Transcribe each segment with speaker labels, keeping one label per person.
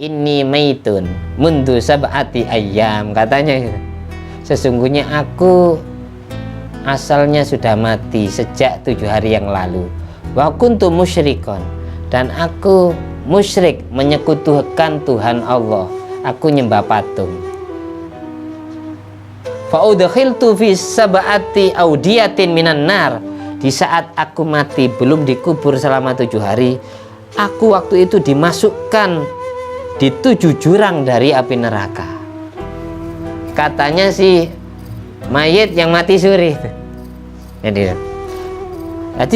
Speaker 1: inni maitun mundu sab'ati ayyam, katanya gitu. Sesungguhnya aku asalnya sudah mati sejak 7 hari yang lalu. Wa kuntu musyrikon, dan aku musyrik, menyekutukan Tuhan Allah, aku nyembah patung. Fa udkhiltu fi sab'ati audiyatin minan nar, di saat aku mati belum dikubur selama 7 hari, aku waktu itu dimasukkan di 7 jurang dari api neraka. Katanya si mayit yang mati suri. Jadi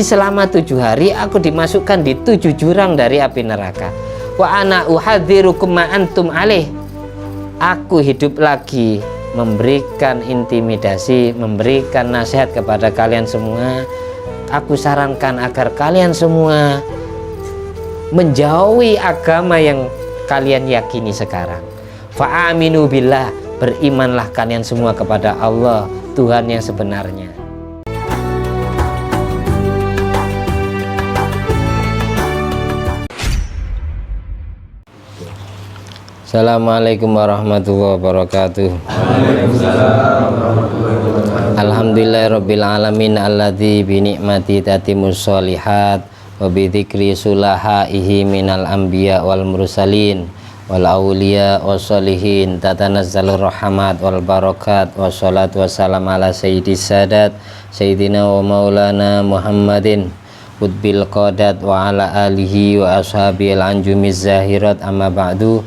Speaker 1: selama 7 hari aku dimasukkan di 7 jurang dari api neraka. Wa ana uhadzirukum ma antum alaih. Aku hidup lagi memberikan intimidasi, memberikan nasihat kepada kalian semua. Aku sarankan agar kalian semua menjauhi agama yang kalian yakini sekarang. Fa'aminu billah, berimanlah kalian semua kepada Allah, Tuhan yang sebenarnya. Assalamualaikum warahmatullahi wabarakatuh. Alhamdulillahirabbil alamin alladzi bi ni'mati tatimmus sholihat wa bi dzikri sulahaihi minal anbiya wal mursalin wal auliya wassolihin tatanazzalur rahmat wal barakat wassalatu wassalam ala sayyidis sadat sayyidina wa maulana Muhammadin qutbil qadat wa ala alihi wa ashabil anjumiz zahirat amma ba'du.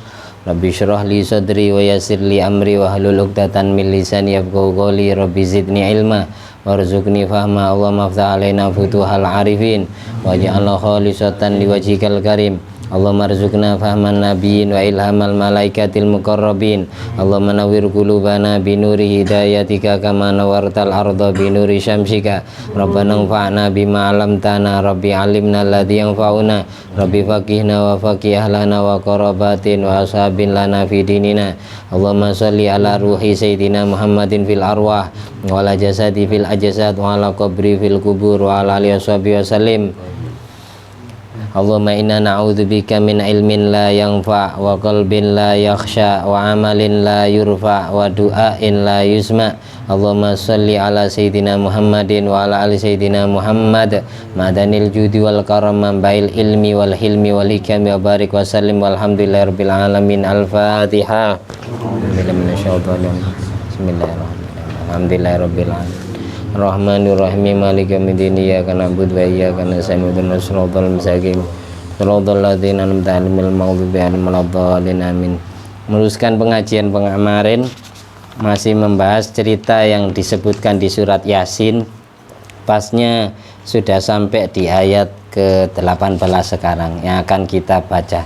Speaker 1: Rabbi syrah li sadri wa yassir li amri wa hlul 'uqdatan min lisani yafqahu qawli. Rabbi zidni ilma warzuqni fahma. Allahumma aftah alaina futuhal arifin waj'alna khalisatan liwajhikal karim. Allahumma arzuqna fahman nabiyyin wa ilhamal malaikatil muqarrabin. Allahumma nawwir qulubana binuri hidayatika kama nawartal arda binuri syamsika. Rabbana anfa'na bima 'allamtana. Rabbi 'allimna alladzi yanfa'una. Rabbi faqihna wa faqih ahlana wa qarabatin wa ashabin lana fi dinina. Allahumma sholli ala ruhi sayyidina Muhammadin fil arwah wa ala jasadi fil ajsad wa ala qabri fil kubur wa ala alihi washabihi wasallim. Allahumma inna na'udzubika min ilmin la yanfa' wa qalbin la yakhsha wa amalin la yurfa' wa du'ain la yusma'. Allahumma sholli ala sayyidina Muhammadin wa ala ali sayyidina Muhammad madanil judi wal karam mambail ilmi wal hilmi wal hikami wa barik wa sallim walhamdulillahirabbil alamin. Al-Fatihah. Bismillahirrahmanirrahim. Alhamdulillahirabbil alamin. Rahmanir-Rahim Maliki yaumiddin iyyaka na'budu wa iyyaka nasta'in ihdinas siratal mustaqim siratal ladzina an'amta 'alaihim ghairil maghdubi 'alaihim waladdallin amin. Meneruskan pengajian kemarin masih membahas cerita yang disebutkan di surat Yasin. Pasnya sudah sampai di ayat ke-18 sekarang yang akan kita baca.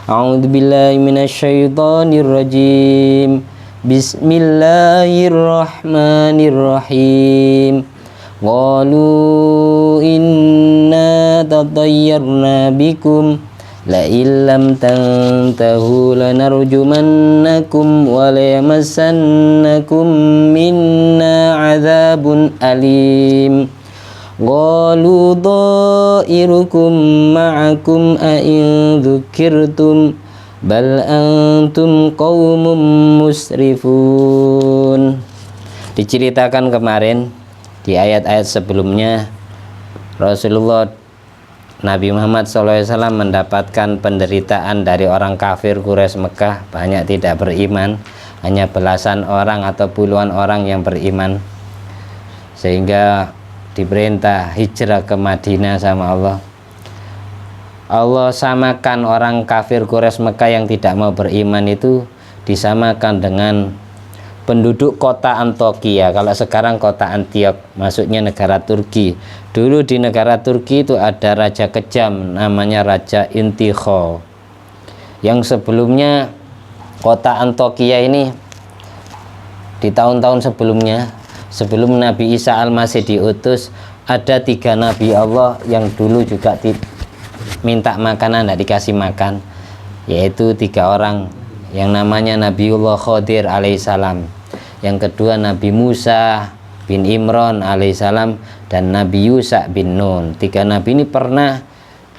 Speaker 1: A'udzubillahi minasyaitonirrajim. Bismillahirrahmanirrahim. Qalu inna tatayyarna bikum la illam tantahu lanarjumannakum wa la yamassannakum minna adzabun alim. Qalu dha'irukum ma'akum a in dzukirtum bal antum qaumum musrifun. Diceritakan kemarin di ayat-ayat sebelumnya, Rasulullah Nabi Muhammad SAW mendapatkan penderitaan dari orang kafir Quraisy Mekah, banyak tidak beriman, hanya belasan orang atau puluhan orang yang beriman, sehingga diperintah hijrah ke Madinah sama Allah. Allah samakan orang kafir Quraisy Mekah yang tidak mau beriman itu disamakan dengan penduduk kota Antokia. Kalau sekarang kota Antiok, maksudnya negara Turki. Dulu di negara Turki itu ada raja kejam namanya Raja Intikho. Yang sebelumnya kota Antokia ini di tahun-tahun sebelumnya, sebelum Nabi Isa Al-Masih diutus, ada 3 nabi Allah yang dulu juga minta makanan, tidak dikasih makan, yaitu 3 orang yang namanya Nabiullah Khodir alaihissalam, yang kedua Nabi Musa bin Imran alaihissalam, dan Nabi Yusa bin Nun. 3 nabi ini pernah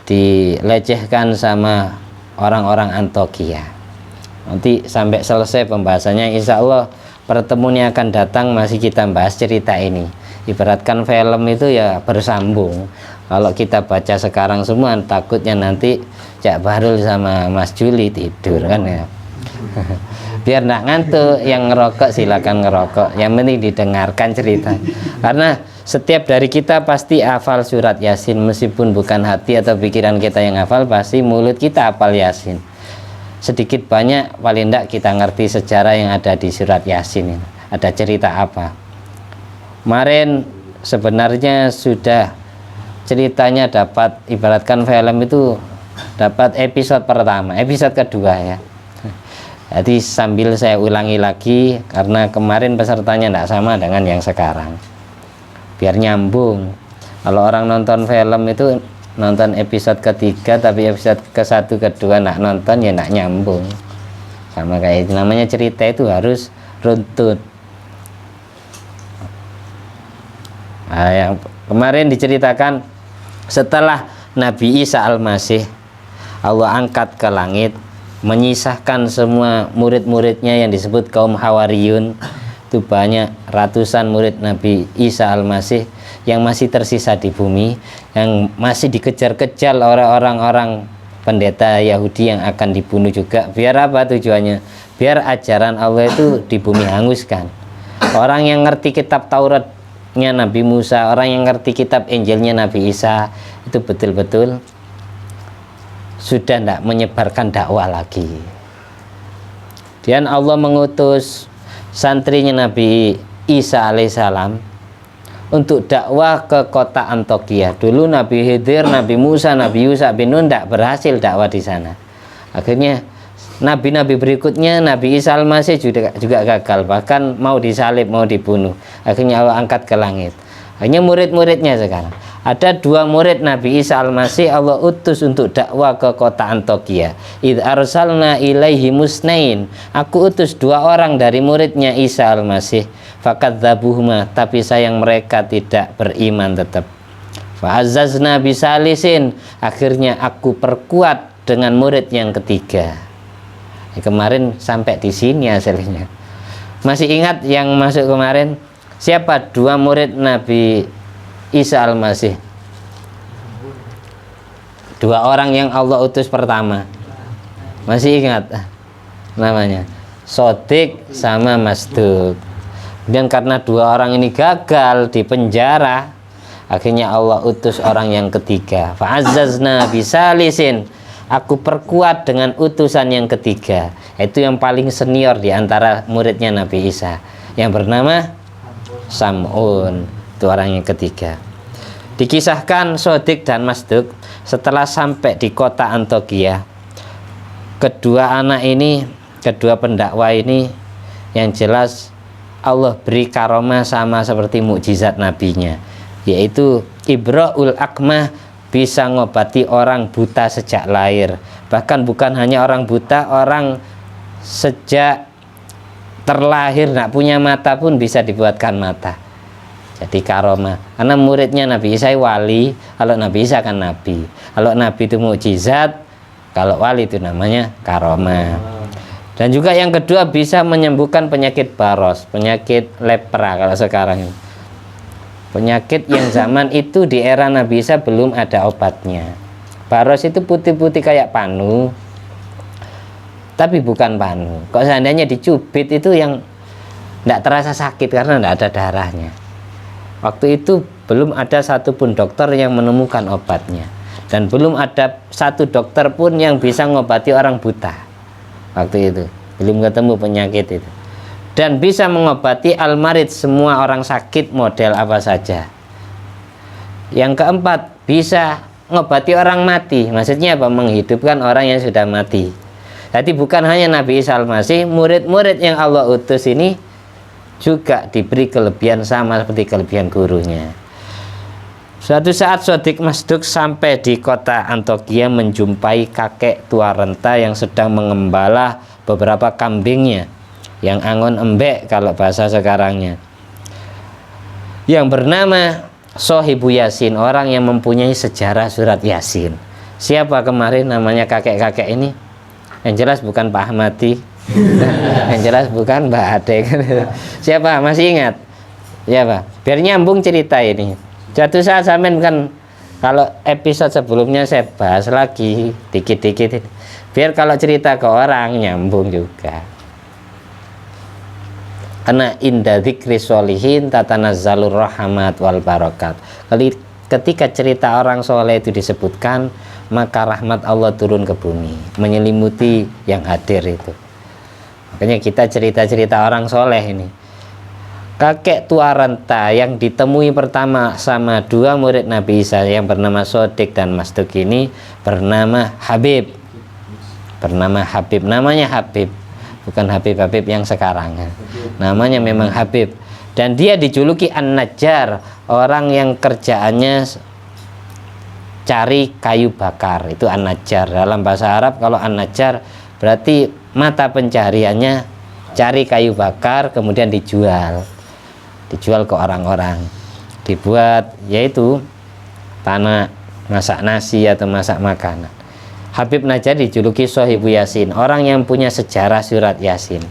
Speaker 1: dilecehkan sama orang-orang Antokia. Nanti sampai selesai pembahasannya, insya Allah pertemuan yang akan datang masih kita bahas cerita ini. Ibaratkan film itu ya bersambung. Kalau kita baca sekarang semua, takutnya nanti Cak Bahrul sama Mas Juli tidur kan ya. Biar nggak ngantuk, yang ngerokok silakan ngerokok, yang penting didengarkan cerita. Karena setiap dari kita pasti hafal surat Yasin, meskipun bukan hati atau pikiran kita yang hafal, pasti mulut kita hafal Yasin. Sedikit banyak paling tidak kita ngerti sejarah yang ada di surat Yasin ini. Ada cerita apa? Kemarin sebenarnya sudah ceritanya dapat, ibaratkan film itu dapat episode pertama, episode kedua ya. Jadi sambil saya ulangi lagi karena kemarin pesertanya tidak sama dengan yang sekarang, biar nyambung. Kalau orang nonton film itu nonton episode ketiga tapi episode ke satu kedua nak nonton ya nak nyambung. Sama kayak itu, namanya cerita itu harus runtut. Nah, yang kemarin diceritakan setelah Nabi Isa Al-Masih Allah angkat ke langit, menyisahkan semua murid-muridnya yang disebut kaum Hawariyun. Itu banyak ratusan murid Nabi Isa Al-Masih yang masih tersisa di bumi, yang masih dikejar-kejar oleh orang-orang pendeta Yahudi yang akan dibunuh juga. Biar apa tujuannya? Biar ajaran Allah itu di bumi hanguskan. Orang yang ngerti kitab Tauratnya Nabi Musa, orang yang ngerti kitab Injilnya Nabi Isa, itu betul-betul sudah tidak menyebarkan dakwah lagi. Dan Allah mengutus santrinya Nabi Isa alaihissalam untuk dakwah ke kota Antokia. Dulu Nabi Khidir, Nabi Musa, Nabi Yusuf bin Nun tidak berhasil dakwah di sana. Akhirnya nabi-nabi berikutnya, Nabi Isa Al-Masih juga gagal, bahkan mau disalib, mau dibunuh. Akhirnya Allah angkat ke langit. Hanya murid-muridnya sekarang. Ada dua murid Nabi Isa Al-Masih Allah utus untuk dakwah ke kota Antokia. Idh arsalna ilaihi musnain. Aku utus dua orang dari muridnya Isa Al-Masih. Fakadzabuhuma, tapi sayang mereka tidak beriman tetap. Fa'azzazna bisalisin. Akhirnya aku perkuat dengan murid yang ketiga. Kemarin sampai di sini hasilnya. Masih ingat yang masuk kemarin? Siapa dua murid Nabi Isa Al-Masih? Dua orang yang Allah utus pertama. Masih ingat namanya? Sodik sama Masduk. Dan karena dua orang ini gagal di penjara, akhirnya Allah utus orang yang ketiga. Fa'azzazna bisalisin. Aku perkuat dengan utusan yang ketiga. Itu yang paling senior di antara muridnya Nabi Isa, yang bernama Sam'un. Itu orang yang ketiga. Dikisahkan Sodik dan Masduk setelah sampai di kota Antokia, kedua anak ini, kedua pendakwa ini, yang jelas Allah beri karomah sama seperti mukjizat nabinya, yaitu Ibra'ul Akmah, bisa ngobati orang buta sejak lahir. Bahkan bukan hanya orang buta, orang sejak terlahir nak punya mata pun bisa dibuatkan mata. Jadi karomah. Karena muridnya Nabi Isa wali, kalau Nabi Isa kan nabi. Kalau nabi itu mukjizat, kalau wali itu namanya karomah. Dan juga yang kedua bisa menyembuhkan penyakit baros, penyakit lepra kalau sekarang ini. Penyakit yang zaman itu di era Nabi Isa belum ada obatnya. Baros itu putih-putih kayak panu, tapi bukan panu. Kalau seandainya dicubit itu yang tidak terasa sakit karena tidak ada darahnya. Waktu itu belum ada satupun dokter yang menemukan obatnya, dan belum ada satu dokter pun yang bisa mengobati orang buta. Waktu itu belum ketemu penyakit itu. Dan bisa mengobati al-marid, semua orang sakit model apa saja. Yang keempat, bisa mengobati orang mati. Maksudnya apa? Menghidupkan orang yang sudah mati. Jadi bukan hanya Nabi Isa Al-Masih, murid-murid yang Allah utus ini juga diberi kelebihan sama seperti kelebihan gurunya. Suatu saat Sodik Masduk sampai di kota Antokia, menjumpai kakek tua renta yang sedang mengembala beberapa kambingnya, yang angon embek kalau bahasa sekarangnya, yang bernama Sohibu Yasin, orang yang mempunyai sejarah surat Yasin. Siapa kemarin namanya kakek-kakek ini? Yang jelas bukan Pak Ahmadi. Yang jelas bukan Mbak Ade. Siapa? Masih ingat? Ya Pak. Biar nyambung cerita ini. Suatu saat sampean kan, kalau episode sebelumnya saya bahas lagi dikit-dikit. Biar kalau cerita ke orang nyambung juga. Karena inda dzikri sholihin tatanazzalur rahmat wal barakat. Ketika cerita orang soleh itu disebutkan, maka rahmat Allah turun ke bumi, menyelimuti yang hadir itu. Makanya kita cerita-cerita orang soleh ini. Kakek tua renta yang ditemui pertama sama dua murid Nabi Isa yang bernama Sodik dan Masduk ini bernama Habib. Bernama Habib, namanya Habib, bukan Habib yang sekarang. Namanya memang Habib. Dan dia dijuluki An-Najjar, orang yang kerjaannya cari kayu bakar. Itu An-Najjar. Dalam bahasa Arab kalau An-Najjar berarti mata pencahariannya cari kayu bakar kemudian dijual ke orang-orang, dibuat yaitu tanah masak nasi atau masak makanan. Habib Najjar dijuluki Sohibu Yasin, orang yang punya sejarah surat Yasin.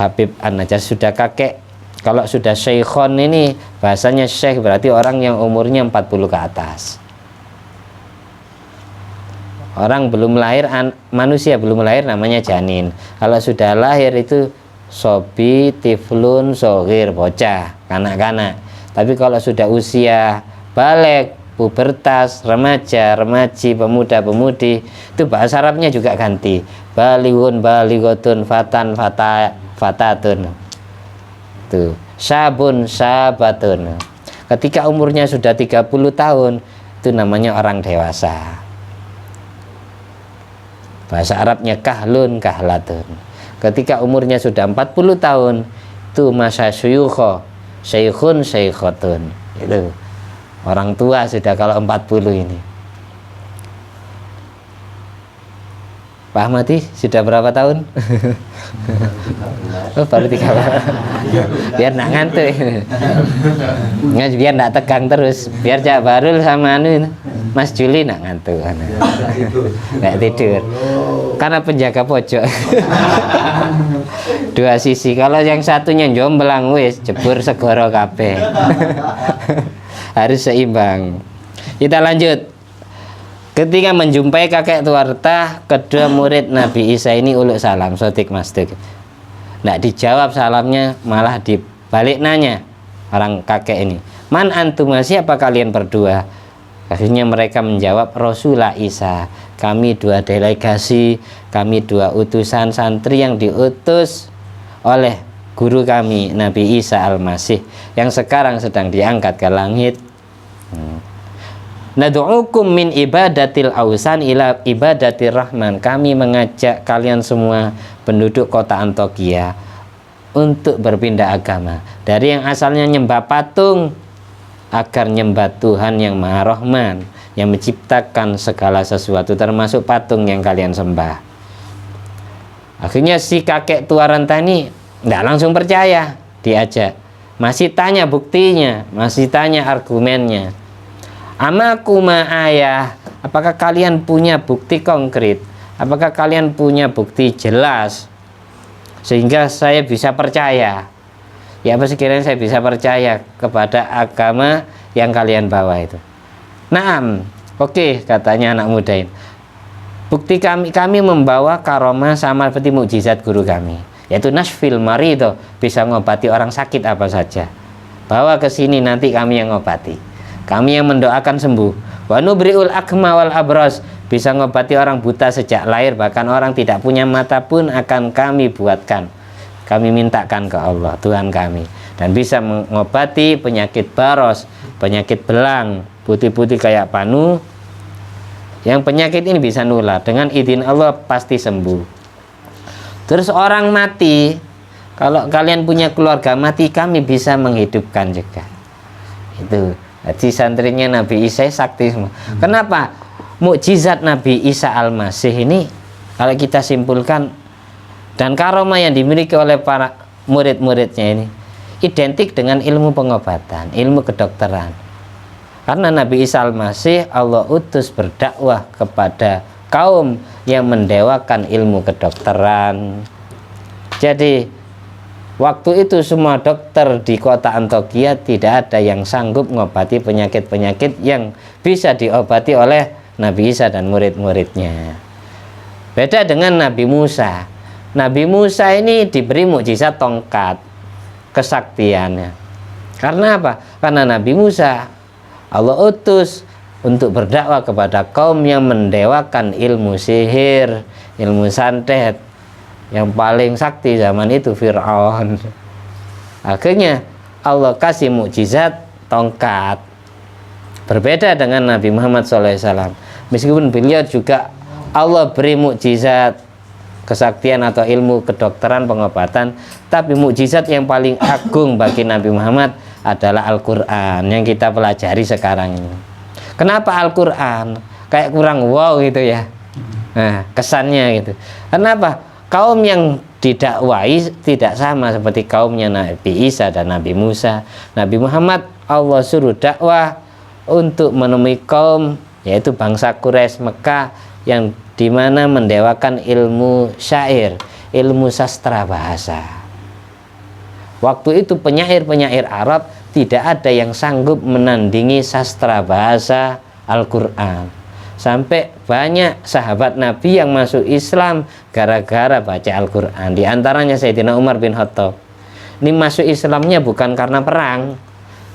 Speaker 1: Habib An-Najjar sudah kakek. Kalau sudah syekhon ini bahasanya syekh berarti orang yang umurnya 40 ke atas. Orang belum lahir, manusia belum lahir namanya janin. Kalau sudah lahir itu sobi, tiflun, sogir, bocah, kanak-kanak. Tapi kalau sudah usia balik, pubertas, remaja, remaji, pemuda, pemudi, itu bahasa Arabnya juga ganti. Balighun, balighatun, fatan, fatatun. Tuh, sabun, sabatun. Ketika umurnya sudah 30 tahun, itu namanya orang dewasa. Bahasa Arabnya kahlun, kahlatun. Ketika umurnya sudah 40 tahun, itu masa syuyukho, syekhun, syekhotun. Itu orang tua sudah kalau 40 ini. Pak Ahmadi sudah berapa tahun? Oh, baru 3 tahun. Biar nak ngantuk. Biar nak tegang terus. Biar Cak Barul sama Mas Juli nak ngantuk. Nggak tidur. Karena penjaga pojok. Dua sisi. Kalau yang satunya jomblang wis jebur segoro kabeh. Harus seimbang. Kita lanjut. Ketika menjumpai kakek Tuarta, kedua murid Nabi Isa ini uluk salam, Sodik Masdik. Nggak dijawab salamnya, malah dibalik nanya orang kakek ini. Man antuma, siapa kalian berdua? Akhirnya mereka menjawab, Rasulullah Isa. Kami dua delegasi, kami dua utusan santri yang diutus oleh guru kami Nabi Isa Al-Masih yang sekarang sedang diangkat ke langit. Nad'ukum min ibadatil ausan ila ibadatir rahman. Kami mengajak kalian semua penduduk kota Antokia untuk berpindah agama dari yang asalnya nyembah patung agar nyembah Tuhan yang Maha Rahman, yang menciptakan segala sesuatu termasuk patung yang kalian sembah. Akhirnya si kakek tua renta ini tidak langsung percaya, diajak, masih tanya buktinya, masih tanya argumennya. Amakuma ayah, apakah kalian punya bukti konkret? Apakah kalian punya bukti jelas sehingga saya bisa percaya? Ya apa sekiranya saya bisa percaya kepada agama yang kalian bawa itu? Naam, oke, katanya anak muda ini. Bukti kami membawa karomah sama seperti mukjizat guru kami, yaitu nasfil marido, bisa ngobati orang sakit apa saja. Bawa ke sini nanti kami yang ngobati. Kami yang mendoakan sembuh. Wa nubriul akma wal abros, bisa ngobati orang buta sejak lahir, bahkan orang tidak punya mata pun akan kami buatkan. Kami mintakan ke Allah Tuhan kami, dan bisa mengobati penyakit baros, penyakit belang, putih-putih kayak panu. Yang penyakit ini bisa nular, dengan izin Allah pasti sembuh. Terus orang mati, kalau kalian punya keluarga mati, kami bisa menghidupkan juga. Itu. Jadi santrinya Nabi Isa sakti semua. Kenapa? Mukjizat Nabi Isa Al-Masih ini kalau kita simpulkan, dan karomah yang dimiliki oleh para murid-muridnya ini identik dengan ilmu pengobatan, ilmu kedokteran. Karena Nabi Isa Al-Masih Allah utus berdakwah kepada kaum yang mendewakan ilmu kedokteran. Jadi waktu itu semua dokter di kota Antokia tidak ada yang sanggup mengobati penyakit-penyakit yang bisa diobati oleh Nabi Isa dan murid-muridnya. Beda dengan Nabi Musa. Nabi Musa ini diberi mukjizat tongkat kesaktiannya. Karena apa? Karena Nabi Musa Allah utus untuk berdakwah kepada kaum yang mendewakan ilmu sihir, ilmu santet. Yang paling sakti zaman itu Fir'aun. Akhirnya Allah kasih mukjizat tongkat. Berbeda dengan Nabi Muhammad SAW. Meskipun beliau juga Allah beri mukjizat kesaktian atau ilmu kedokteran pengobatan, tapi mukjizat yang paling agung bagi Nabi Muhammad adalah Al-Quran yang kita pelajari sekarang ini. Kenapa Al-Quran? Kayak kurang wow gitu ya. Nah, kesannya gitu. Kenapa? Kaum yang didakwai tidak sama seperti kaumnya Nabi Isa dan Nabi Musa. Nabi Muhammad Allah suruh dakwah untuk menemui kaum, yaitu bangsa Quraisy Mekah, yang dimana mendewakan ilmu syair, ilmu sastra bahasa. Waktu itu penyair-penyair Arab tidak ada yang sanggup menandingi sastra bahasa Al-Quran. Sampai banyak sahabat Nabi yang masuk Islam gara-gara baca Al-Quran. Di antaranya Sayyidina Umar bin Khattab. Ini masuk Islamnya bukan karena perang,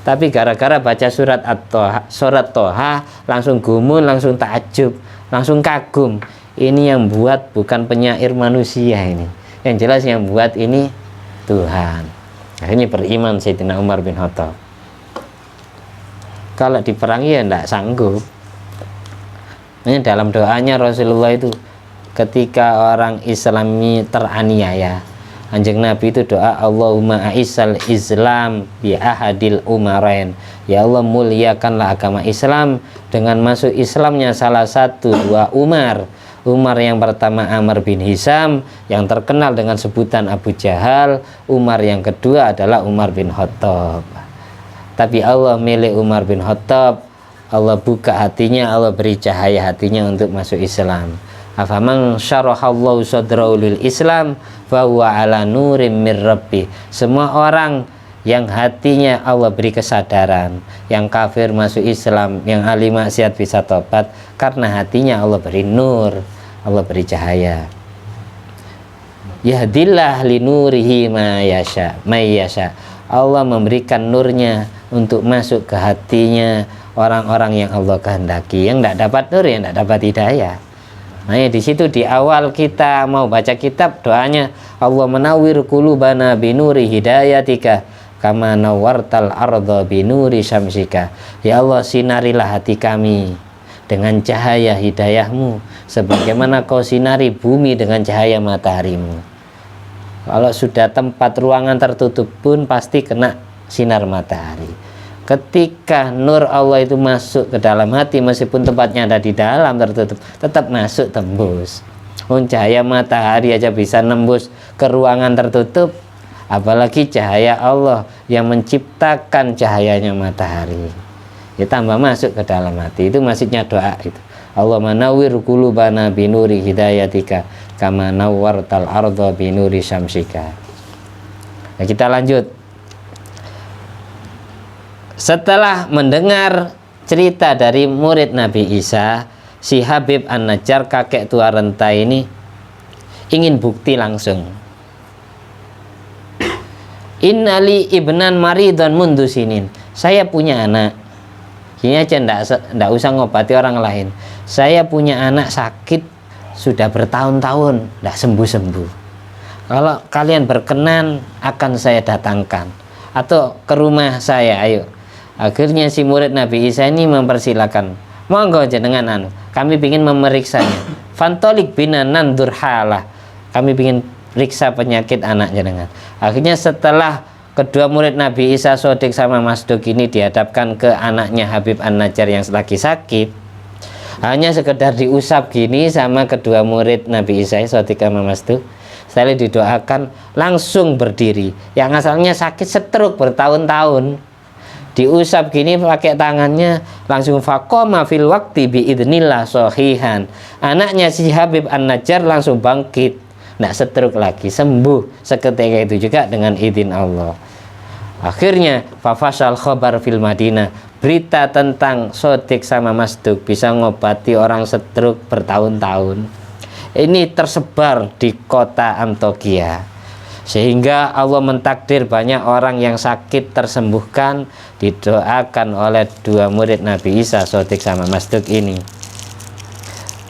Speaker 1: tapi gara-gara baca surat Toha langsung gumun, langsung takjub, langsung kagum. Ini yang buat bukan penyair manusia ini. Yang jelas yang buat ini Tuhan. Akhirnya beriman Sayyidina Umar bin Khattab. Kalau diperangi ya tidak sanggup. Ini dalam doanya Rasulullah itu ketika orang Islami teraniaya, Kanjeng Nabi itu doa, Allahumma a'izzal Islam bi ahadil umarain. Ya Allah, muliakanlah agama Islam dengan masuk Islamnya salah satu dua Umar. Umar yang pertama Amr bin Hisam yang terkenal dengan sebutan Abu Jahal. Umar yang kedua adalah Umar bin Khattab. Tapi Allah milik Umar bin Khattab, Allah buka hatinya, Allah beri cahaya hatinya untuk masuk Islam. Afaman syarahallahu sadrahu lil Islam fa huwa ala nurim mir rabbi. Semua orang yang hatinya Allah beri kesadaran, yang kafir masuk Islam, yang ahli maksiat bisa tobat karena hatinya Allah beri nur, Allah beri cahaya. Yahdillah li nurihi ma yasha, Allah memberikan nurnya untuk masuk ke hatinya orang-orang yang Allah kehendaki. Yang tidak dapat nur, yang tidak dapat hidayah. Nah, di situ di awal kita mau baca kitab doanya, Allah menawwir qulubana binuri hidayatika kama nawwartal arda binuri syamsika. Ya Allah, sinarilah hati kami dengan cahaya hidayahmu sebagaimana kau sinari bumi dengan cahaya mataharimu. Kalau sudah tempat ruangan tertutup pun pasti kena sinar matahari. Ketika nur Allah itu masuk ke dalam hati, meskipun tempatnya ada di dalam tertutup, tetap masuk, tembus. Cahaya matahari aja bisa nembus ke ruangan tertutup, apalagi cahaya Allah yang menciptakan cahayanya matahari. Ya tambah masuk ke dalam hati. Itu maksudnya doa itu. Allah manawwir qulubana binuri hidayatika kama nawwartal arda binuri syamsika. Nah, kita lanjut. Setelah mendengar cerita dari murid Nabi Isa, si Habib An-Najjar, kakek tua renta ini ingin bukti langsung. Innali ibnan maridun mundu sinin. Saya punya anak. Ini aja ndak usah ngobati orang lain. Saya punya anak sakit sudah bertahun-tahun ndak sembuh-sembuh. Kalau kalian berkenan akan saya datangkan atau ke rumah saya, ayo. Akhirnya si murid Nabi Isa ini mempersilakan, monggo jenengan kami ingin memeriksanya. Fantolik bina nandur halah, kami ingin periksa penyakit anak jenengan. Akhirnya setelah kedua murid Nabi Isa Sodik sama Masduk ini dihadapkan ke anaknya Habib An-Najjar yang lagi sakit, hanya sekedar diusap gini sama kedua murid Nabi Isa Sodik sama Masduk, setelah didoakan langsung berdiri. Yang asalnya sakit stroke bertahun-tahun, diusap gini pakai tangannya, langsung faqoma fil waqti biidznillah sahihan. Anaknya si Habib An-Najjar langsung bangkit, tidak stroke lagi, sembuh seketika itu juga dengan izin Allah. Akhirnya fafasal khobar fil Madinah, berita tentang Shodiq sama Masduq bisa ngobati orang stroke bertahun-tahun ini tersebar di kota Antokia, sehingga Allah mentakdir banyak orang yang sakit tersembuhkan didoakan oleh dua murid Nabi Isa, Shodiq sama Masduq ini.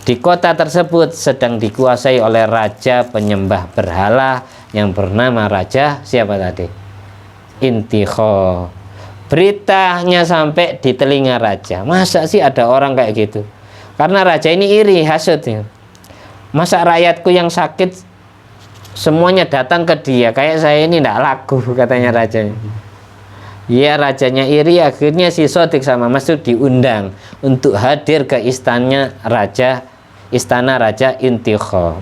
Speaker 1: Di kota tersebut sedang dikuasai oleh raja penyembah berhala yang bernama Raja siapa tadi? Intikho. Beritanya sampai di telinga raja. Masa sih ada orang kayak gitu? Karena raja ini iri, hasut ya. Masa rakyatku yang sakit semuanya datang ke dia, kayak saya ini tidak laku, katanya raja. Ya, rajanya iri. Akhirnya si Shodiq sama Masduq diundang untuk hadir ke istana raja Intikho.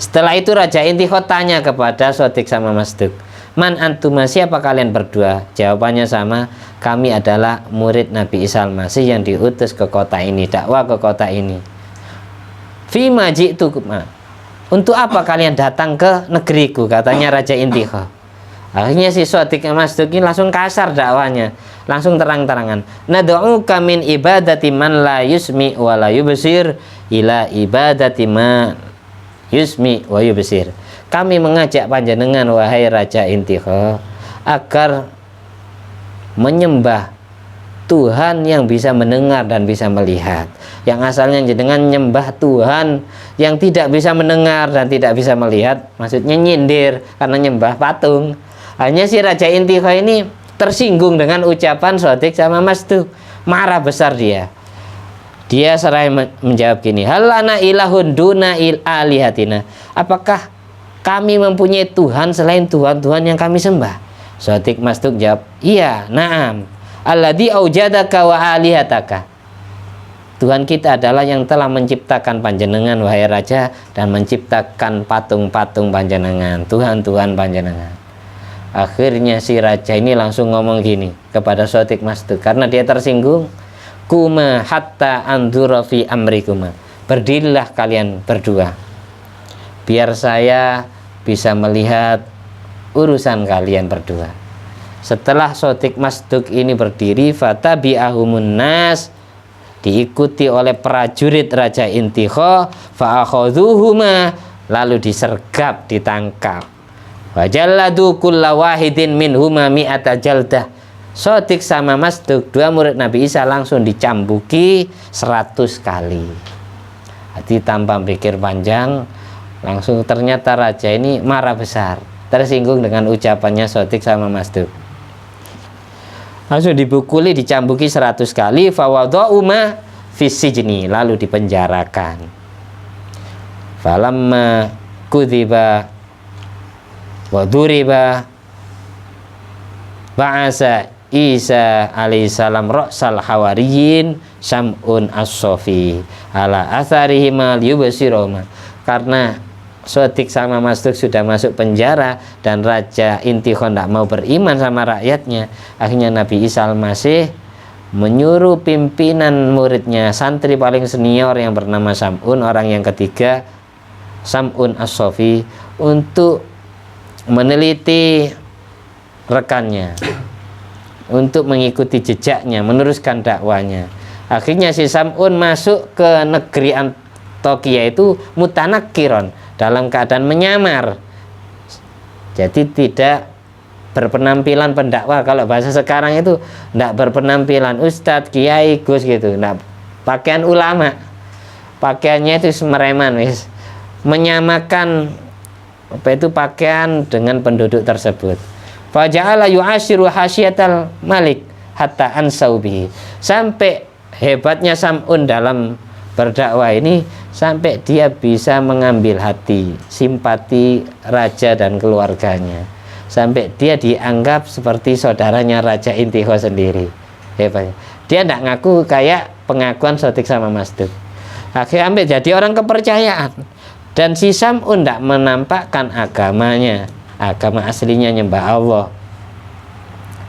Speaker 1: Setelah itu Raja Intikho tanya kepada Shodiq sama Masduq, man antuma, siapa kalian berdua? Jawabannya sama, kami adalah murid Nabi Isa Al-Masih yang diutus ke kota ini, dakwah ke kota ini. Fima ji'tukuma, untuk apa kalian datang ke negeriku, katanya Raja Intikho. Akhirnya si Shodiq Masduq ini langsung kasar dakwanya, langsung terang-terangan, nad'uka min ibadati man la yusmi wa la yubsir ila ibadati man yusmi wa yubsir. Kami mengajak panjenengan wahai Raja Intikho agar menyembah Tuhan yang bisa mendengar dan bisa melihat. Yang asalnya jenengan nyembah Tuhan yang tidak bisa mendengar dan tidak bisa melihat, maksudnya nyindir karena nyembah patung. Hanya si Raja Intikho ini tersinggung dengan ucapan Shodiq sama Masduq, marah besar dia. Dia seraya menjawab gini, halana ilahun duna alihatina, apakah kami mempunyai Tuhan selain Tuhan-Tuhan yang kami sembah? Shodiq Masduq jawab, iya, na'am, alladzi aujadaka wa alihataka. Tuhan kita adalah yang telah menciptakan panjenengan wahai raja dan menciptakan patung-patung panjenengan, Tuhan-Tuhan panjenengan. Akhirnya si raja ini langsung ngomong gini kepada Shodiq Masduq karena dia tersinggung, kuma hatta anzura fi amrikuma, berdirilah kalian berdua biar saya bisa melihat urusan kalian berdua. Setelah Shodiq Masduq ini berdiri, fatabi'ahumun nas, diikuti oleh prajurit Raja Intikho, fa'akhadhuhuma, lalu disergap, ditangkap. Wajalladu kulla wahidin minhuma mi'ata jaldah. Shodiq sama Masduq, dua murid Nabi Isa, langsung dicambuki 100 kali. Hati tanpa pikir panjang, langsung ternyata raja ini marah besar, tersinggung dengan ucapannya Shodiq sama Masduq. Langsung dipukuli, dicambuki 100 kali, fawadha'uma fisijni, lalu dipenjarakan. Falamma kudziba wa duriba ba'asa Isa alaihissalam ra'sal hawariyin Sam'un as-Sofi ala atharihima liyubsiroma. Karena Shodiq sama Masduq sudah masuk penjara dan Raja Intikho tidak mau beriman sama rakyatnya, akhirnya Nabi Isa Al-Masih menyuruh pimpinan muridnya, santri paling senior yang bernama Sam'un, orang yang ketiga, Sam'un as-Sofi, untuk meneliti rekannya, untuk mengikuti jejaknya, meneruskan dakwanya. Akhirnya si Sam'un masuk ke negeri Antokia itu mutanakkiron, dalam keadaan menyamar, jadi tidak berpenampilan pendakwah. Kalau bahasa sekarang itu tidak berpenampilan ustadz, kiai, gus gitu, tidak, pakaian ulama, pakaiannya itu semereman, wis, menyamakan apa itu pakaian dengan penduduk tersebut. Faja'ala yu'ashiru hasyiatal malik hatta ansaubihi, sampai hebatnya Sam'un dalam berdakwah ini sampai dia bisa mengambil hati, simpati raja dan keluarganya, sampai dia dianggap seperti saudaranya Raja Intikho sendiri. Hebat. Dia tidak ngaku kayak pengakuan Shodiq sama Masduq. Akhirnya sampai jadi orang kepercayaan. Dan si Sam'un tidak menampakkan agamanya, agama aslinya nyembah Allah.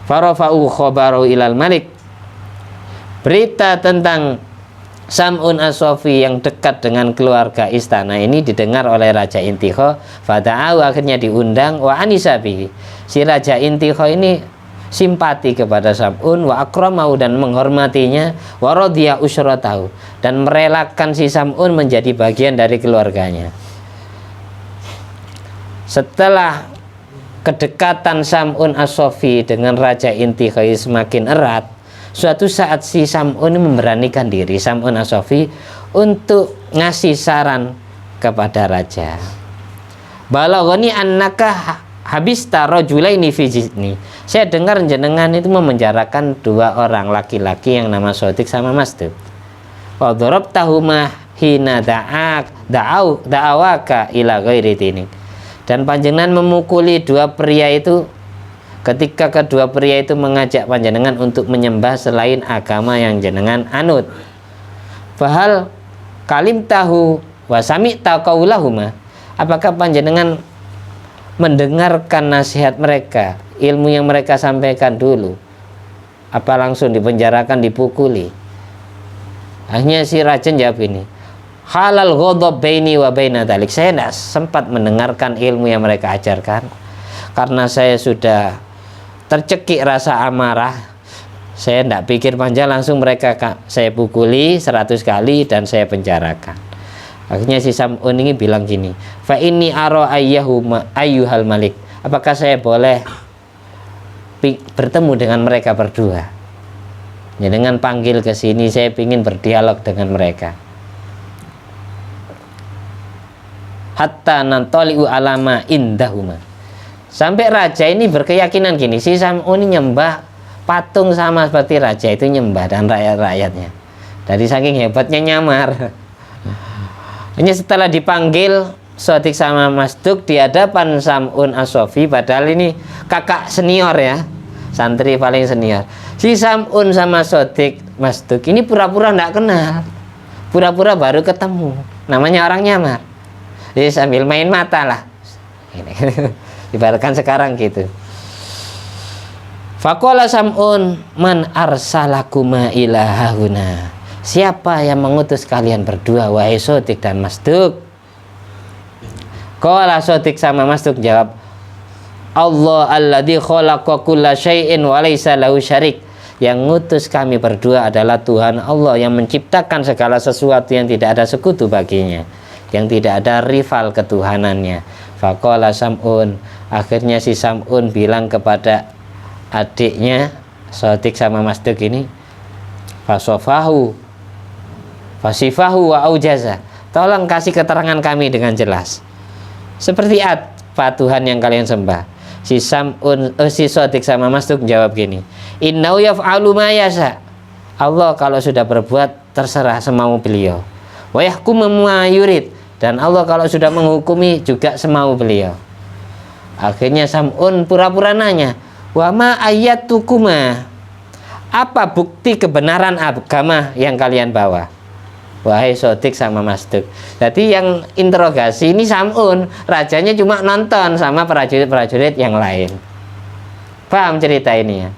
Speaker 1: Farafa'u khabaru ilal malik. Berita tentang Sam'un As-Sofi yang dekat dengan keluarga istana ini didengar oleh Raja Intikho. Fada'au, akhirnya diundang. Wa anisabi, si Raja Intikho ini simpati kepada Sam'un, wa akramahu, dan menghormatinya, wa radhiya usratahu, dan merelakan si Sam'un menjadi bagian dari keluarganya. Setelah kedekatan Sam'un As-Sofi dengan Raja Intikho semakin erat, suatu saat si Sam'un memberanikan diri, Sam'un As-Sofi, untuk ngasih saran kepada raja. Balaghani annaka habista rajulaini fi jisni. Saya dengar jenengan itu memenjarakan dua orang laki-laki yang nama Sotik sama Masduk. Wa darabtahuma hina da'awaka ila ghairi dinik. Dan panjenengan memukuli dua pria itu ketika kedua pria itu mengajak panjenengan untuk menyembah selain agama yang jenengan anut. Fahal kalim tahu wasami taqaulahuma. Apakah panjenengan mendengarkan nasihat mereka, ilmu yang mereka sampaikan dulu? Apa langsung dipenjarakan, dipukuli? Akhirnya si raja jawab ini, halal ghadab baini wa baina dalik. Saya tidak sempat mendengarkan ilmu yang mereka ajarkan karena saya sudah tercekik rasa amarah. Saya tidak pikir panjang, langsung mereka saya pukuli 100 kali dan saya penjarakan. Akhirnya si Sam'un ini bilang gini, fa inni ara ayyuhal malik, apakah saya boleh bertemu dengan mereka berdua? Ya, dengan panggil ke sini, saya ingin berdialog dengan mereka. Hatta nantoli'u alama indahuma. Sampai raja ini berkeyakinan gini, si Sam'un ini nyembah patung sama seperti raja itu nyembah dan rakyat-rakyatnya. Dari saking hebatnya nyamar. Hanya setelah dipanggil Sotik sama Masduk di hadapan Sam'un As-Sofi, padahal ini kakak senior ya, santri paling senior. Si Sam'un sama Sotik Masduk ini pura-pura tidak kenal, pura-pura baru ketemu, namanya orang nyamar. Jadi sambil main mata lah. Ibaratkan sekarang gitu. Faqala Sam'un man arsalakuma ila hahuna. Siapa yang mengutus kalian berdua, wahai Sotik dan Masduk? Qala Sotik sama Masduk jawab, Allah alladzi khalaqa kulla syai'in wa laisa lahu syarik. Yang ngutus kami berdua adalah Tuhan Allah yang menciptakan segala sesuatu yang tidak ada sekutu baginya, yang tidak ada rival ketuhanannya. Faqala Sam'un, akhirnya si Sam'un bilang kepada adiknya Sotik sama Masduk ini, fasifahu wa aujaza, tolong kasih keterangan kami dengan jelas. Seperti apa Tuhan yang kalian sembah? Si Sotik sama Masduk jawab gini, innahu yaf'alu ma yasha. Allah kalau sudah berbuat terserah semau beliau. Wa yahkumu ma yurid, dan Allah kalau sudah menghukumi juga semau beliau. Akhirnya Sam'un pura-pura nanya, wa ma ayatukuma, apa bukti kebenaran agama yang kalian bawa, wahai Sotik sama Masduk? Jadi yang interogasi ini Sam'un, rajanya cuma nonton sama prajurit-prajurit yang lain. Paham cerita ini ya?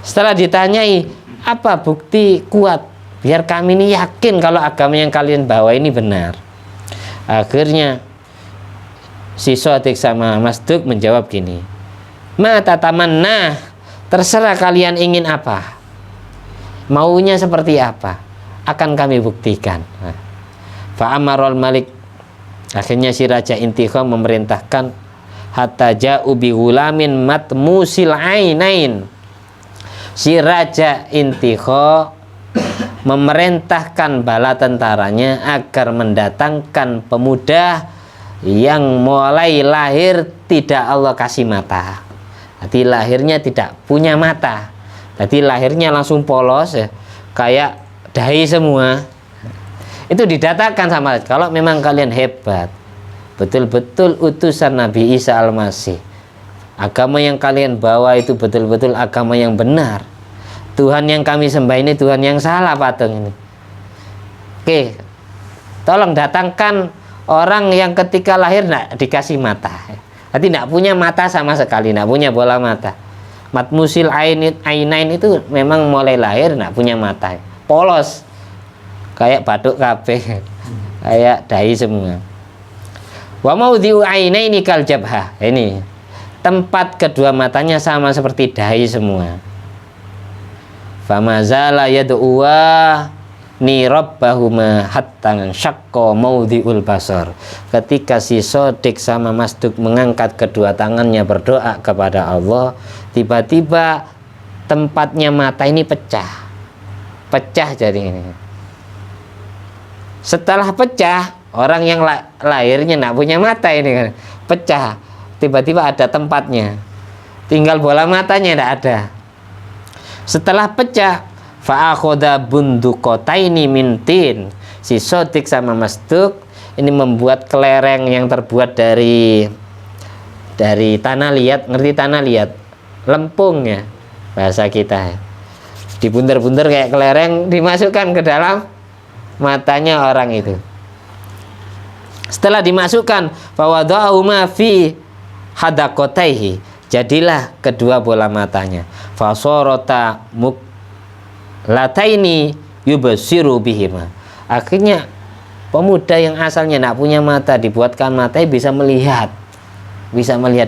Speaker 1: Setelah ditanyai, apa bukti kuat biar kami ini yakin kalau agama yang kalian bawa ini benar? Akhirnya si Sotik sama Masduk menjawab gini, ma tatamanna, terserah kalian ingin apa, maunya seperti apa, akan kami buktikan. Fa'amarul malik, akhirnya si Raja Intikho memerintahkan, hatta ja'u bi ghulamin matmusil ainain. Si Raja Intikho memerintahkan bala tentaranya agar mendatangkan pemuda yang mulai lahir tidak Allah kasih mata. Jadi lahirnya tidak punya mata, jadi lahirnya langsung polos ya, kayak dahi semua. Itu didatakan sama, kalau memang kalian hebat, betul-betul utusan Nabi Isa Al-Masih, agama yang kalian bawa itu betul-betul agama yang benar, Tuhan yang kami sembah ini Tuhan yang salah patung ini. Oke, tolong datangkan orang yang ketika lahir tidak dikasih mata, jadi tidak punya mata sama sekali, tidak punya bola mata. Matmusil ainain itu memang mulai lahir nggak punya mata, polos kayak batuk kabeh, kayak dai semua. Wa maudhi'u ainaini kal jabhah, ini tempat kedua matanya sama seperti dahi semua. Famazala yad'uwa ni rabbahuma hatta syaqqa maudhi'ul basar. Ketika si Sodik sama Masduk mengangkat kedua tangannya berdoa kepada Allah, tiba-tiba tempatnya mata ini pecah jadi ini. Setelah pecah, orang yang lahirnya nggak punya mata ini kan pecah, tiba-tiba ada tempatnya, tinggal bola matanya tidak ada. Setelah pecah, fa'akhoda bundukotaini mintin, si Sodik sama Masduk ini membuat kelereng yang terbuat dari tanah liat. Ngerti tanah liat? Lempung ya bahasa kita, dibunter-bunter kayak kelereng, dimasukkan ke dalam matanya orang itu. Setelah dimasukkan, fawadha'ahuma fi hadaqotaihi, jadilah kedua bola matanya. Fasorota muklataini yubasiru bihima. Akhirnya pemuda yang asalnya tidak punya mata dibuatkan matanya bisa melihat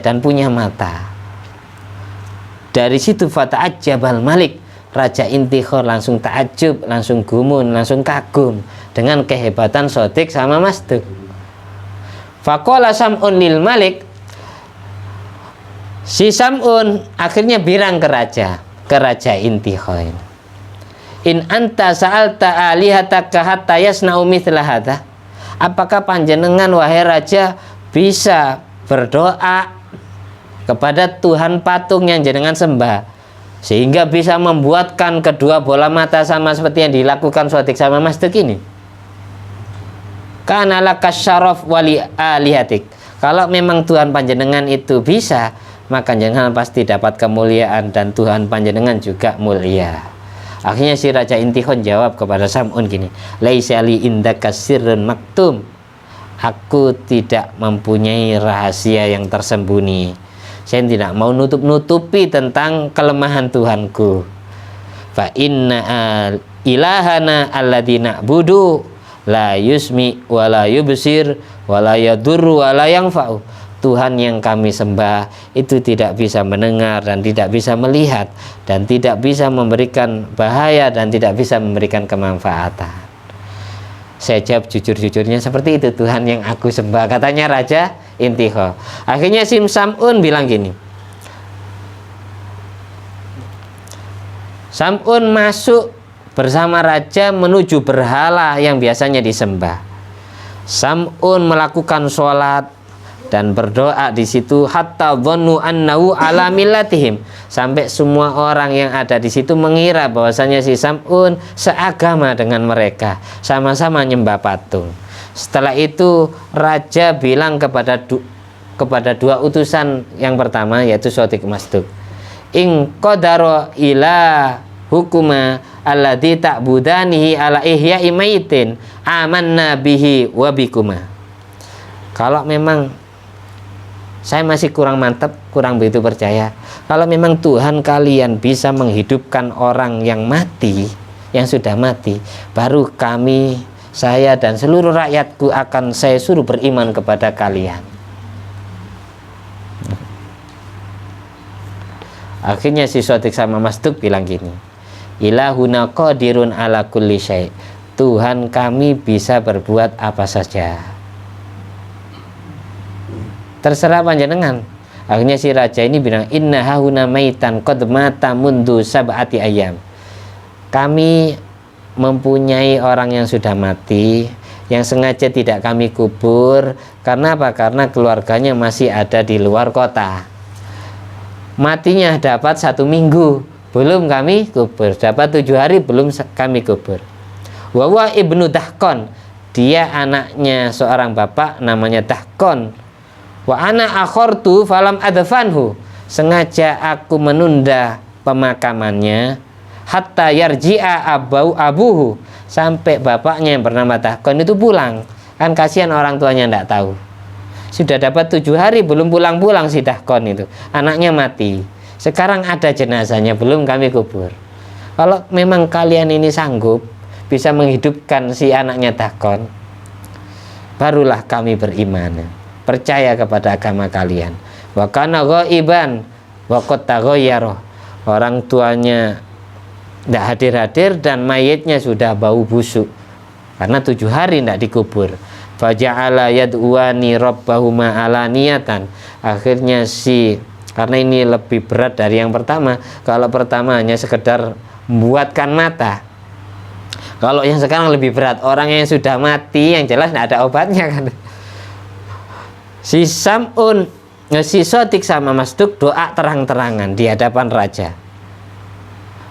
Speaker 1: dan punya mata. Dari situ fata'ajjabal malik, Raja Intikhor langsung takjub, langsung gumun, langsung kagum dengan kehebatan Sodik sama Masduk. Faqala Sam'un lil malik, si Sam'un akhirnya bilang ke Raja Intikhor, in anta sa'alta alihataka hatta yasna'u mithla hadha, apakah panjenengan wahai raja bisa berdoa kepada Tuhan patung yang jenengan sembah sehingga bisa membuatkan kedua bola mata sama seperti yang dilakukan Sodik sama Masduk ini? Kana laka syaraf wali alihatik, kalau memang Tuhan panjenengan itu bisa, maka jenengan pasti dapat kemuliaan dan Tuhan panjenengan juga mulia. Akhirnya si Raja Intikhon jawab kepada Sam'un gini, laisa li indaka sirrun maktum, aku tidak mempunyai rahasia yang tersembunyi. Saya tidak mau nutup-nutupi tentang kelemahan Tuhanku. Fa inna ilahana alladzi na'budu la yusmi wa la yubsir wa la yadurru wa la yanfa'u. Tuhan yang kami sembah itu tidak bisa mendengar dan tidak bisa melihat dan tidak bisa memberikan bahaya dan tidak bisa memberikan kemanfaatan. Saya jawab jujur-jujurnya, seperti itu Tuhan yang aku sembah, katanya Raja Intikhor. Akhirnya Sam'un bilang gini, Sam'un masuk bersama raja menuju berhala yang biasanya disembah. Sam'un melakukan sholat dan berdoa di situ hatta dhannu annahu ala millatihim, sampai semua orang yang ada di situ mengira bahwasanya si Sam'un seagama dengan mereka, sama-sama nyembah patung. Setelah itu raja bilang kepada dua utusan yang pertama, yaitu Sodik Masduk, in qadara ila hukuma alladzi ta'budanihi ala ihya'i maitin amanna bihi wa bikuma. Kalau memang saya masih kurang mantap, kurang begitu percaya, kalau memang Tuhan kalian bisa menghidupkan orang yang mati, yang sudah mati, baru kami, saya dan seluruh rakyatku akan saya suruh beriman kepada kalian. Akhirnya si Sodik sama Masduk bilang gini, ilahuna qadirun ala kulli syai', Tuhan kami bisa berbuat apa saja, terserah panjenengan. Akhirnya si raja ini bilang, inna hahuna maitan qad mata mundu sab'ati ayyam, kami mempunyai orang yang sudah mati yang sengaja tidak kami kubur. Karena apa? Karena keluarganya masih ada di luar kota. Matinya dapat 1 minggu belum kami kubur, dapat 7 hari belum kami kubur. Wawa ibnu Dahkon, dia anaknya seorang bapak namanya Dahkon. Wa ana akhortu falam adfanhu, sengaja aku menunda pemakamannya hatta yarji'a abuhu, sampai bapaknya yang bernama Dahkon itu pulang. Kan kasihan orang tuanya tidak tahu. Sudah dapat 7 hari belum pulang-pulang si Dahkon itu, anaknya mati. Sekarang ada jenazahnya, belum kami kubur. Kalau memang kalian ini sanggup bisa menghidupkan si anaknya Dahkon, barulah kami beriman, percaya kepada agama kalian. Wa kana ghaiban wa qad taghayyara. Orang tuanya tidak hadir-hadir dan mayitnya sudah bau busuk karena 7 hari tidak dikubur. Faja'ala yad'uani rabbahuma alaniyatan. Akhirnya karena ini lebih berat dari yang pertama. Kalau pertama hanya sekedar membuatkan mata, kalau yang sekarang lebih berat, orang yang sudah mati yang jelas tidak ada obatnya kan. Si Sotik sama Masduk doa terang-terangan di hadapan raja.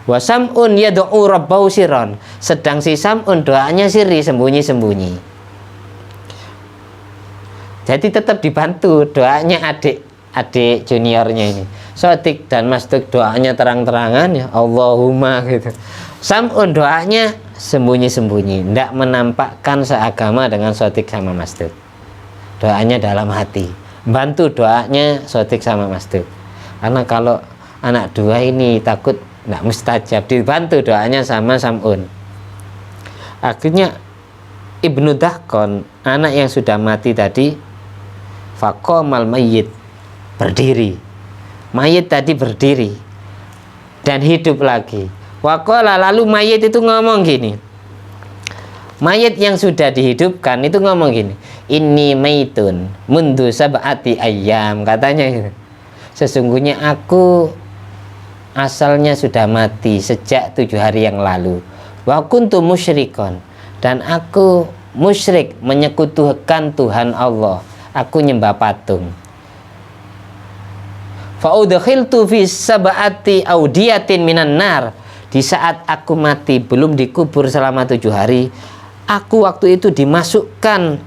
Speaker 1: Wa Sam'un yad'u rabbahu sirron, sedang si Sam'un doanya sirri, sembunyi-sembunyi. Jadi tetap dibantu doanya adik juniornya ini. Sotik dan Masduk doanya terang-terangan, ya Allahumma gitu. Sam'un doanya sembunyi-sembunyi, tidak menampakkan seagama dengan Sotik sama Masduk. Doanya dalam hati, bantu doanya Sotik sama Masduk. Karena kalau anak dua ini takut tidak mustajab, dibantu doanya sama Sam'un. Akhirnya Ibnu Dahkon, anak yang sudah mati tadi, faqamal mayyit, berdiri. Mayit tadi berdiri dan hidup lagi. Waqala, lalu mayit itu ngomong gini. Mayit yang sudah dihidupkan itu ngomong gini, inni maitun mundu sab'ati ayyam, katanya gitu. Sesungguhnya aku asalnya sudah mati sejak 7 hari yang lalu. Wa kuntu musyrikon, dan aku musyrik, menyekutukan Tuhan Allah. Aku nyembah patung. Fa'udkhiltu fi sab'ati audiyatin minan nar. Di saat aku mati belum dikubur selama 7 hari, aku waktu itu dimasukkan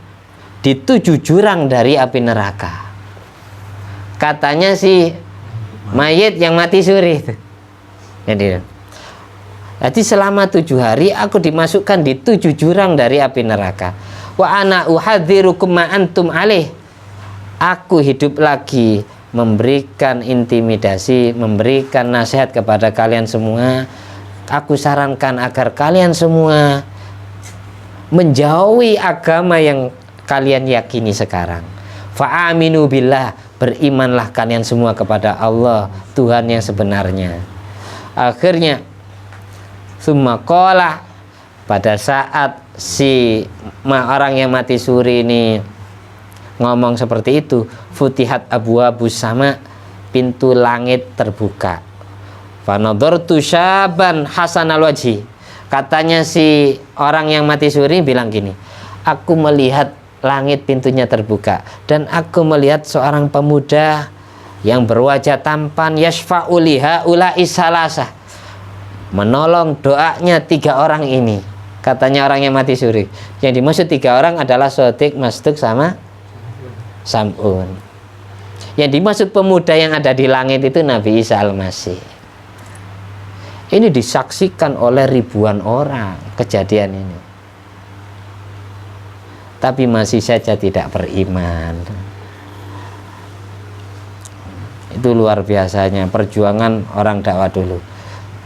Speaker 1: di 7 jurang dari api neraka. Katanya si mayit yang mati suri itu. Jadi selama 7 hari aku dimasukkan di 7 jurang dari api neraka. Wa ana uhadzirukum ma antum alaih. Aku hidup lagi, memberikan intimidasi, memberikan nasihat kepada kalian semua. Aku sarankan agar kalian semua menjauhi agama yang kalian yakini sekarang. Fa'aminu billah, berimanlah kalian semua kepada Allah, Tuhan yang sebenarnya. Akhirnya summa qala, pada saat si orang yang mati suri ini ngomong seperti itu, futihat abwabus sama, pintu langit terbuka. Fanadhartu syaban hasanal wajhi. Katanya si orang yang mati suri bilang gini, aku melihat langit pintunya terbuka dan aku melihat seorang pemuda yang berwajah tampan, yashfa'u liha ula'i salasah, menolong doanya 3 orang ini. Katanya orang yang mati suri, yang dimaksud 3 orang adalah Sotik, Masduk sama Sam'un. Yang dimaksud pemuda yang ada di langit itu Nabi Isa Al-Masih. Ini disaksikan oleh ribuan orang kejadian ini, tapi masih saja tidak beriman. Itu luar biasanya perjuangan orang dakwah dulu.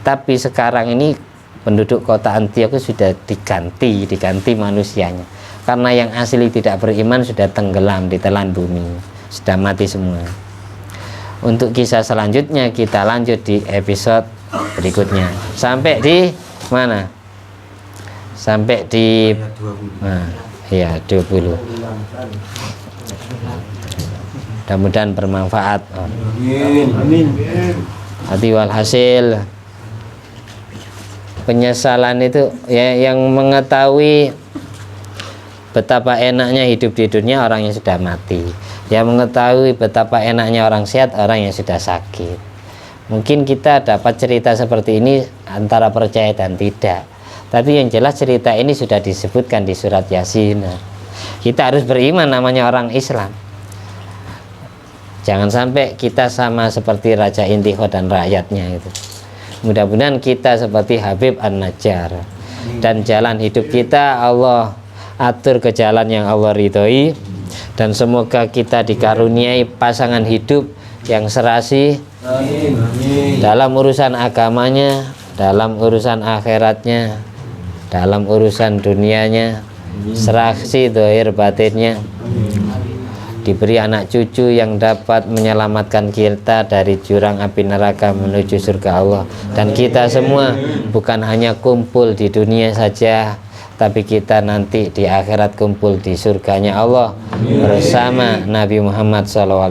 Speaker 1: Tapi sekarang ini penduduk kota Antiochus sudah diganti manusianya, karena yang asli tidak beriman sudah tenggelam di telan bumi, sudah mati semua. Untuk kisah selanjutnya kita lanjut di episode berikutnya. Sampai di mana? Sampai di ya 20. Mudah-mudahan bermanfaat. Amin. Hati walhasil penyesalan itu ya, yang mengetahui betapa enaknya hidup di dunia orang yang sudah mati, yang mengetahui betapa enaknya orang sehat orang yang sudah sakit. Mungkin kita dapat cerita seperti ini antara percaya dan tidak, tapi yang jelas cerita ini sudah disebutkan di surat Yasin. Kita harus beriman, namanya orang Islam. Jangan sampai kita sama seperti Raja Intiho dan rakyatnya itu. Mudah-mudahan kita seperti Habib An-Najjar, dan jalan hidup kita Allah atur ke jalan yang Allah ridhoi, dan semoga kita dikaruniai pasangan hidup yang serasi dalam urusan agamanya, dalam urusan akhiratnya, dalam urusan dunianya, serasi zahir batinnya, diberi anak cucu yang dapat menyelamatkan kita dari jurang api neraka menuju surga Allah. Dan kita semua bukan hanya kumpul di dunia saja, tapi kita nanti di akhirat kumpul di surganya Allah bersama Nabi Muhammad SAW.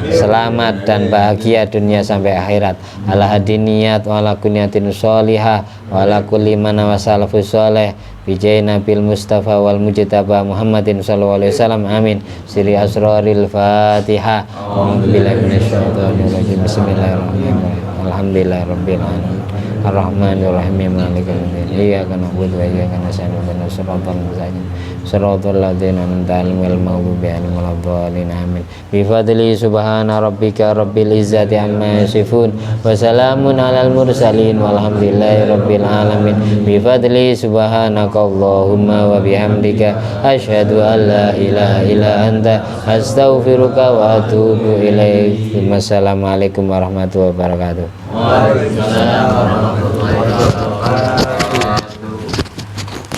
Speaker 1: Selamat dan bahagia dunia sampai akhirat. Ala hadiniyat wa ala kunyatin sholihah wa ala kulli man wasalafus sholih bijai Nabil Mustafa wal Mujtaba Muhammadin sallallahu alaihi wasallam. Amin. Siri asraril Fatihah. A'udzubillahi minasyaitonir rajim. Bismillahirrahmanirrahim. Alhamdulillahirabbil alamin. Ar-Rahmanir-Rahim. Maliki yaumiddin. Iyyaka na'budu wa iyyaka nasta'in. Ihdinas siratal mustaqim. Shiratal ladzina an'amta 'alaihim ghairil maghdubi 'alaihim waladdallin. Amin. Bi fadli subhana rabbika rabbil izzati amma yasifun wa salamun 'alal mursalin walhamdulillahi rabbil alamin. Bi fadli subhanaka Allahumma wa bihamdika asyhadu an la ilaha illa anta astaghfiruka wa atubu ilaik. Wassalamualaikum warahmatullahi wabarakatuh.
Speaker 2: Waalaikumsalam warahmatullahi wabarakatuh.